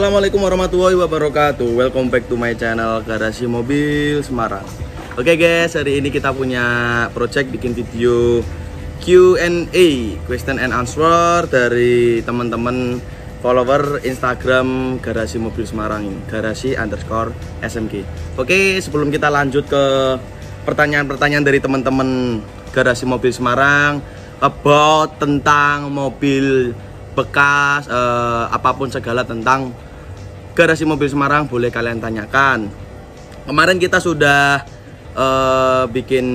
Assalamualaikum warahmatullahi wabarakatuh. Welcome back to my channel Garasi Mobil Semarang. Oke guys, hari ini kita punya project bikin video Q&A, question and answer dari teman-teman follower Instagram Garasi Mobil Semarang ini, garasi_smg. Oke, sebelum kita lanjut ke pertanyaan-pertanyaan dari teman-teman Garasi Mobil Semarang about tentang mobil bekas, apapun segala tentang Garasi Mobil Semarang boleh kalian tanyakan. Kemarin kita sudah bikin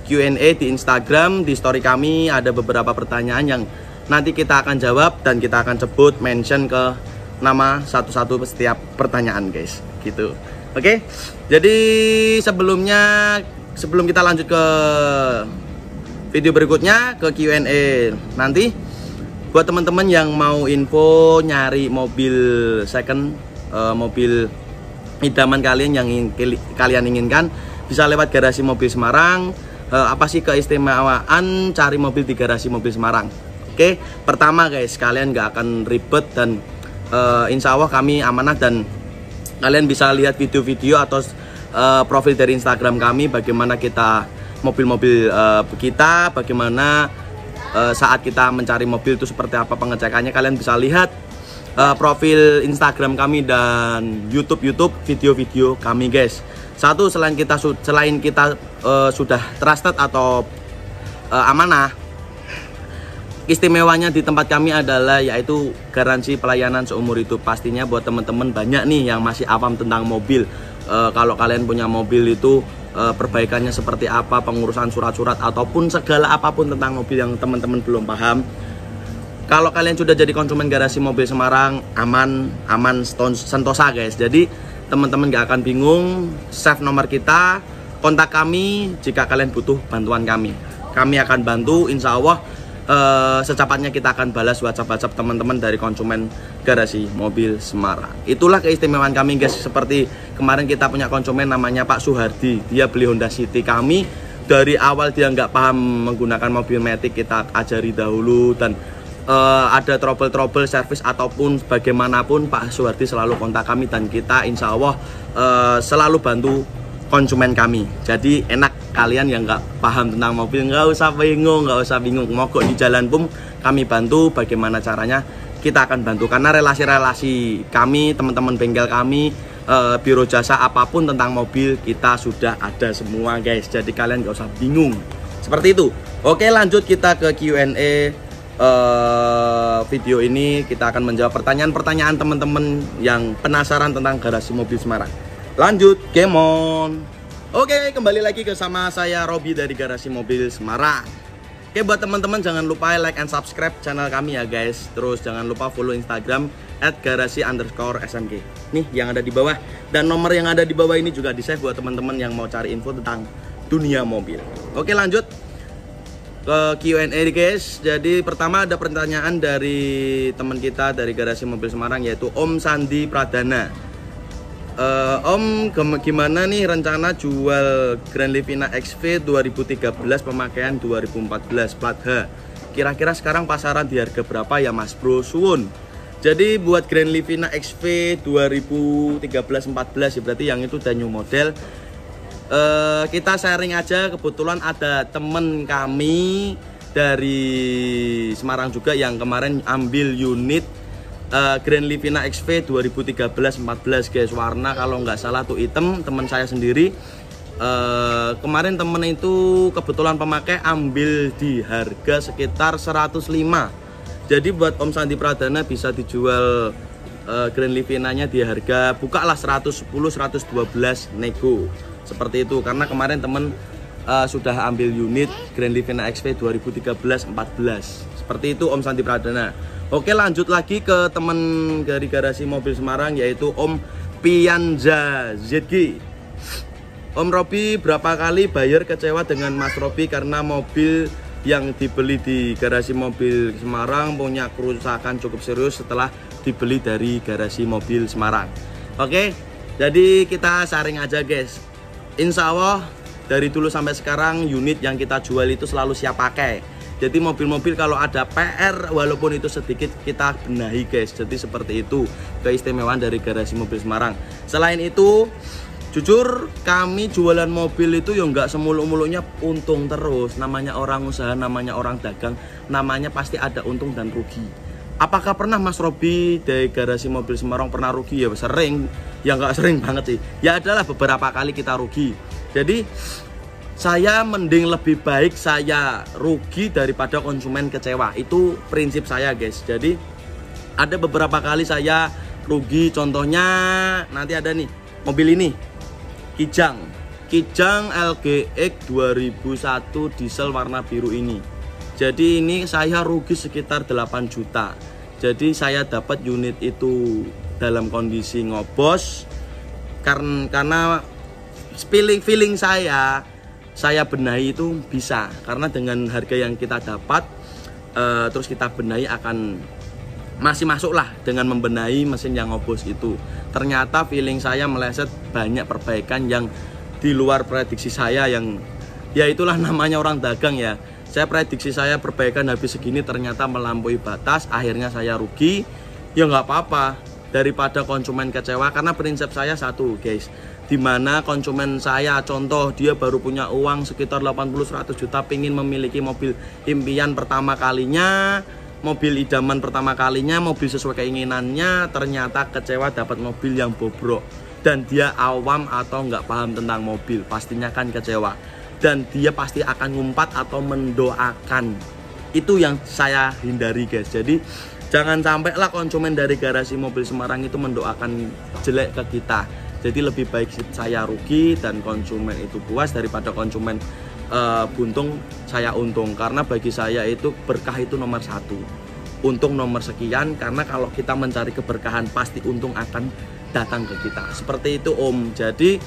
Q&A di Instagram, di story kami ada beberapa pertanyaan yang nanti kita akan jawab dan kita akan sebut mention ke nama satu-satu setiap pertanyaan guys, gitu. Oke, jadi sebelum kita lanjut ke video berikutnya, ke Q&A nanti, buat teman-teman yang mau info nyari mobil second, mobil idaman kalian yang kalian inginkan, bisa lewat Garasi Mobil Semarang. Apa sih keistimewaan cari mobil di Garasi Mobil Semarang? Oke, pertama guys, kalian nggak akan ribet dan insya Allah kami amanah, dan kalian bisa lihat video-video atau profil dari Instagram kami bagaimana kita mobil-mobil kita, bagaimana saat kita mencari mobil itu seperti apa pengecekannya. Kalian bisa lihat profil Instagram kami dan YouTube video-video kami guys. Satu, selain kita sudah trusted atau amanah, istimewanya di tempat kami adalah yaitu garansi pelayanan seumur hidup. Pastinya buat teman-teman banyak nih yang masih awam tentang mobil. Kalau kalian punya mobil itu perbaikannya seperti apa, pengurusan surat-surat ataupun segala apapun tentang mobil yang teman-teman belum paham. Kalau kalian sudah jadi konsumen Garasi Mobil Semarang, aman sentosa guys. Jadi teman-teman gak akan bingung, save nomor kita, kontak kami jika kalian butuh bantuan kami. Kami akan bantu, insya Allah secepatnya kita akan balas WhatsApp teman-teman dari konsumen Garasi Mobil Semarang. Itulah keistimewaan kami guys. Seperti kemarin kita punya konsumen namanya Pak Suhardi, dia beli Honda City. Kami dari awal dia nggak paham menggunakan mobil matic, kita ajari dahulu, dan ada trouble service ataupun bagaimanapun Pak Suhardi selalu kontak kami, dan kita insya Allah selalu bantu konsumen kami. Jadi enak, kalian yang nggak paham tentang mobil nggak usah bingung, mogok di jalan pun kami bantu. Bagaimana caranya kita akan bantu, karena relasi kami, teman-teman bengkel kami, biro jasa apapun tentang mobil kita sudah ada semua guys. Jadi kalian nggak usah bingung seperti itu. Oke, lanjut kita ke Q&A. Video ini kita akan menjawab pertanyaan-pertanyaan teman-teman yang penasaran tentang Garasi Mobil Semarang. Lanjut, game on. Oke, kembali lagi sama saya Robi dari Garasi Mobil Semarang. Oke, buat teman-teman jangan lupa like and subscribe channel kami ya guys. Terus jangan lupa follow Instagram @garasi_smg. Nih yang ada di bawah, dan nomor yang ada di bawah ini juga di save buat teman-teman yang mau cari info tentang dunia mobil. Oke, lanjut ke Q&A guys. Jadi pertama ada pertanyaan dari teman kita dari Garasi Mobil Semarang, yaitu Om Sandi Pradana. Om, gimana nih rencana jual Grand Livina XV 2013 pemakaian 2014 plat H? Kira-kira sekarang pasaran di harga berapa ya Mas Bro? Suwun. Jadi buat Grand Livina XV 2013-14 ya, berarti yang itu udah new model. Kita sharing aja, kebetulan ada temen kami dari Semarang juga yang kemarin ambil unit Grand Livina XV 2013-14 guys. Warna kalau nggak salah tuh hitam, teman saya sendiri. Kemarin temen itu kebetulan pemakai ambil di harga sekitar 105. Jadi buat Om Sandi Pradana bisa dijual Grand Livinanya di harga buka lah 110-112 nego seperti itu, karena kemarin temen sudah ambil unit Grand Livina XV 2013-14 seperti itu Om Sandi Pradana. Oke, lanjut lagi ke teman dari Garasi Mobil Semarang, yaitu Om Pianza ZG. Om Robi, berapa kali buyer kecewa dengan Mas Robi karena mobil yang dibeli di Garasi Mobil Semarang punya kerusakan cukup serius setelah dibeli dari Garasi Mobil Semarang. Oke, jadi kita sharing aja guys. Insya Allah dari dulu sampai sekarang unit yang kita jual itu selalu siap pakai. Jadi mobil-mobil kalau ada PR walaupun itu sedikit kita benahi guys. Jadi seperti itu keistimewaan dari Garasi Mobil Semarang. Selain itu jujur kami jualan mobil itu ya nggak semuluk-muluknya untung terus. Namanya orang usaha, namanya orang dagang, namanya pasti ada untung dan rugi. Apakah pernah Mas Robi dari Garasi Mobil Semarang pernah rugi? Ya sering, ya nggak sering banget sih. Ya adalah beberapa kali kita rugi. Jadi saya mending lebih baik saya rugi daripada konsumen kecewa. Itu prinsip saya guys. Jadi ada beberapa kali saya rugi. Contohnya nanti ada nih mobil ini Kijang LGX 2001 diesel warna biru ini. Jadi ini saya rugi sekitar 8 juta. Jadi saya dapat unit itu dalam kondisi ngobos karena feeling saya benahi itu bisa, karena dengan harga yang kita dapat terus kita benahi akan masih masuk lah dengan membenahi mesin yang ngobos itu. Ternyata feeling saya meleset banyak perbaikan yang di luar prediksi saya, yang ya itulah namanya orang dagang ya. Saya prediksi saya perbaikan habis segini ternyata melampaui batas, akhirnya saya rugi. Ya nggak apa-apa daripada konsumen kecewa, karena prinsip saya satu guys, dimana konsumen saya contoh dia baru punya uang sekitar 80-100 juta pingin memiliki mobil impian pertama kalinya, mobil idaman pertama kalinya, mobil sesuai keinginannya, ternyata kecewa dapat mobil yang bobrok dan dia awam atau nggak paham tentang mobil, pastinya kan kecewa dan dia pasti akan ngumpat atau mendoakan. Itu yang saya hindari guys. Jadi jangan sampai lah konsumen dari Garasi Mobil Semarang itu mendoakan jelek ke kita. Jadi lebih baik saya rugi dan konsumen itu puas daripada konsumen buntung saya untung. Karena bagi saya itu berkah itu nomor satu, untung nomor sekian. Karena kalau kita mencari keberkahan pasti untung akan datang ke kita. Seperti itu Om. Jadi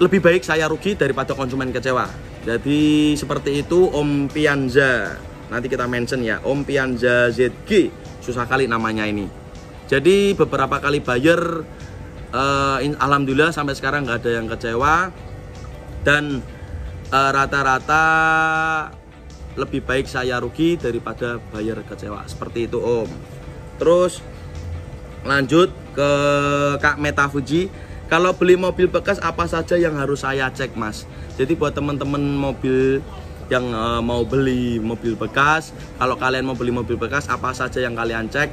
lebih baik saya rugi daripada konsumen kecewa. Jadi seperti itu Om Pianza. Nanti kita mention ya, Om Pianza ZG. Susah kali namanya ini. Jadi beberapa kali buyer alhamdulillah sampai sekarang nggak ada yang kecewa, dan rata-rata lebih baik saya rugi daripada buyer kecewa. Seperti itu Om. Terus lanjut ke Kak Meta Fuji. Kalau beli mobil bekas apa saja yang harus saya cek Mas? Jadi buat teman-teman mobil yang mau beli mobil bekas, kalau kalian mau beli mobil bekas apa saja yang kalian cek?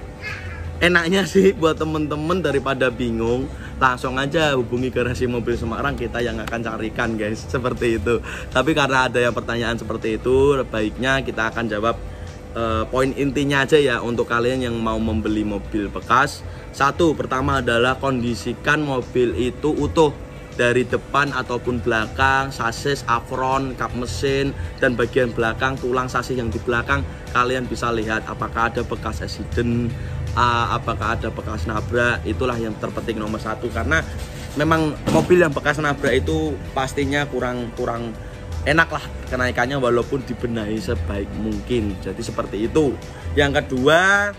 Enaknya sih buat temen-temen daripada bingung, langsung aja hubungi Garasi Mobil Semarang, kita yang akan carikan guys, seperti itu. Tapi karena ada yang pertanyaan seperti itu, baiknya kita akan jawab poin intinya aja ya untuk kalian yang mau membeli mobil bekas. Satu, pertama adalah kondisikan mobil itu utuh dari depan ataupun belakang, sasis, apron, kap mesin, dan bagian belakang, tulang sasis yang di belakang. Kalian bisa lihat apakah ada bekas accident, apakah ada bekas nabrak. Itulah yang terpenting nomor satu, karena memang mobil yang bekas nabrak itu pastinya kurang enak lah kenaikannya walaupun dibenahi sebaik mungkin. Jadi seperti itu. Yang kedua,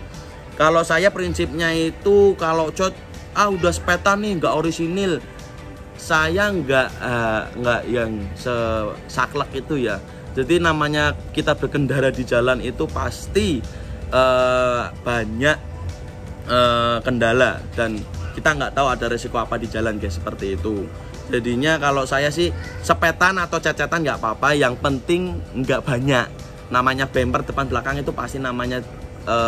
kalau saya prinsipnya itu kalau cat udah sepetan nih nggak orisinil, saya nggak yang sesaklek itu ya. Jadi namanya kita berkendara di jalan itu pasti banyak kendala dan kita nggak tahu ada resiko apa di jalan guys, seperti itu. Jadinya kalau saya sih sepetan atau cecetan nggak apa-apa, yang penting nggak banyak. Namanya bumper depan belakang itu pasti namanya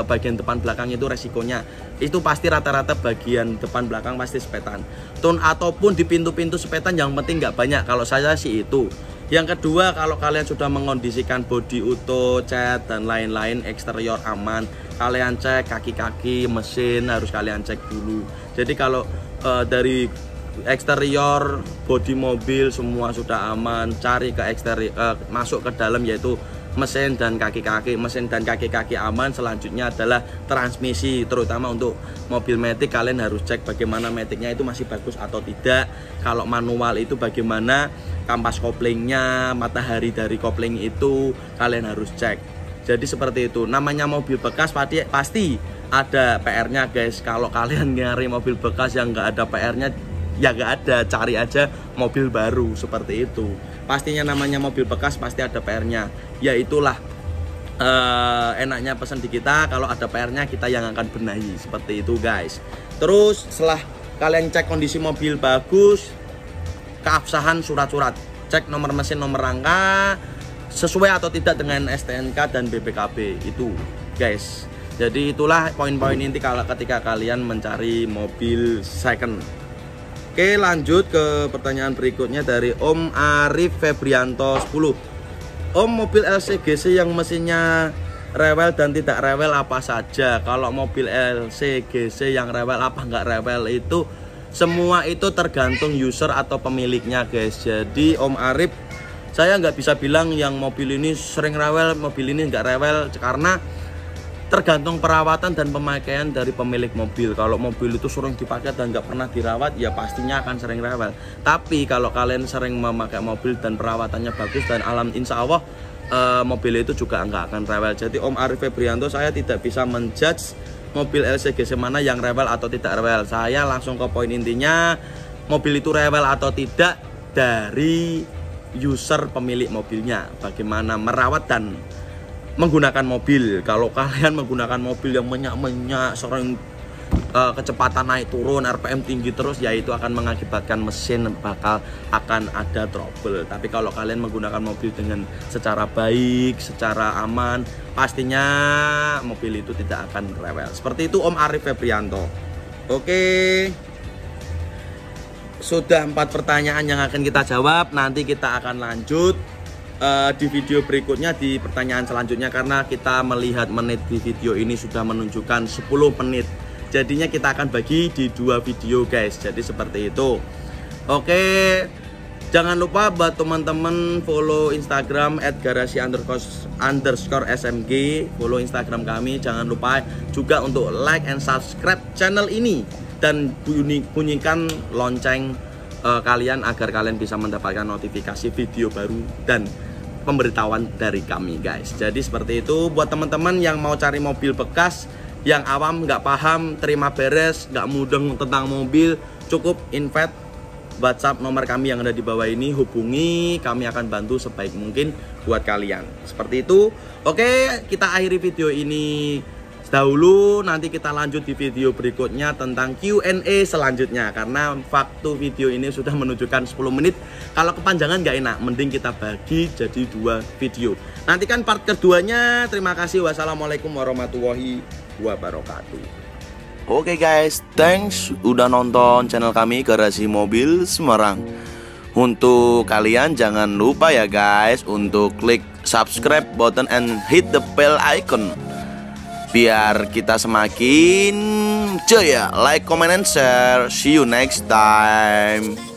bagian depan belakang itu resikonya itu pasti rata-rata bagian depan belakang pasti sepetan. Tone ataupun di pintu-pintu sepetan, yang penting nggak banyak. Kalau saya sih itu. Yang kedua, kalau kalian sudah mengondisikan bodi utuh, cat dan lain-lain, eksterior aman, kalian cek kaki-kaki mesin harus kalian cek dulu. Jadi kalau dari eksterior bodi mobil semua sudah aman, cari ke eksterior, masuk ke dalam yaitu mesin dan kaki-kaki. Mesin dan kaki-kaki aman, selanjutnya adalah transmisi. Terutama untuk mobil matic, kalian harus cek bagaimana maticnya itu masih bagus atau tidak. Kalau manual itu bagaimana kampas koplingnya, matahari dari kopling itu kalian harus cek. Jadi seperti itu. Namanya mobil bekas pasti ada PR-nya guys. Kalau kalian nyari mobil bekas yang nggak ada PR-nya, ya nggak ada, cari aja mobil baru, seperti itu. Pastinya namanya mobil bekas pasti ada PR-nya. Ya itulah enaknya pesan di kita, kalau ada PR-nya kita yang akan benahi, seperti itu guys. Terus setelah kalian cek kondisi mobil bagus, keabsahan surat-surat, cek nomor mesin, nomor rangka sesuai atau tidak dengan STNK dan BPKB itu guys. Jadi itulah poin-poin inti kalau ketika kalian mencari mobil second. Oke, lanjut ke pertanyaan berikutnya dari Om Arif Febrianto 10. Om, mobil LCGC yang mesinnya rewel dan tidak rewel apa saja? Kalau mobil LCGC yang rewel apa nggak rewel itu semua itu tergantung user atau pemiliknya guys. Jadi Om Arif, saya nggak bisa bilang yang mobil ini sering rewel, mobil ini nggak rewel, karena tergantung perawatan dan pemakaian dari pemilik mobil. Kalau mobil itu sering dipakai dan nggak pernah dirawat, ya pastinya akan sering rewel. Tapi kalau kalian sering memakai mobil dan perawatannya bagus dan insya Allah mobil itu juga nggak akan rewel. Jadi Om Arif Febrianto, saya tidak bisa menjudge mobil LCGC mana yang rewel atau tidak rewel. Saya langsung ke poin intinya, mobil itu rewel atau tidak dari user pemilik mobilnya, bagaimana merawat dan menggunakan mobil. Kalau kalian menggunakan mobil yang menyak-menyak, sering kecepatan naik turun, RPM tinggi terus, ya itu akan mengakibatkan mesin akan ada trouble. Tapi kalau kalian menggunakan mobil dengan secara baik, secara aman, pastinya mobil itu tidak akan rewel. Seperti itu Om Arif Febrianto. Oke, sudah 4 pertanyaan yang akan kita jawab. Nanti kita akan lanjut di video berikutnya, di pertanyaan selanjutnya, karena kita melihat menit di video ini sudah menunjukkan 10 menit. Jadinya kita akan bagi di 2 video guys. Jadi seperti itu. Oke, jangan lupa buat teman-teman follow Instagram @garasi_smg, follow Instagram kami. Jangan lupa juga untuk like and subscribe channel ini dan bunyikan lonceng kalian agar kalian bisa mendapatkan notifikasi video baru dan pemberitahuan dari kami guys. Jadi seperti itu buat teman-teman yang mau cari mobil bekas, yang awam nggak paham, terima beres, nggak mudeng tentang mobil, cukup invite WhatsApp nomor kami yang ada di bawah ini, hubungi, kami akan bantu sebaik mungkin buat kalian. Seperti itu. Oke, kita akhiri video ini dahulu, nanti kita lanjut di video berikutnya tentang Q&A selanjutnya, karena waktu video ini sudah menunjukkan 10 menit. Kalau kepanjangan nggak enak, mending kita bagi jadi 2 video. Nantikan part keduanya. Terima kasih. Wassalamualaikum warahmatullahi wabarakatuh. Oke guys, thanks udah nonton channel kami Garasi Mobil Semarang. Untuk kalian jangan lupa ya guys untuk klik subscribe button and hit the bell icon, biar kita semakin jaya. Like, comment, and share. See you next time.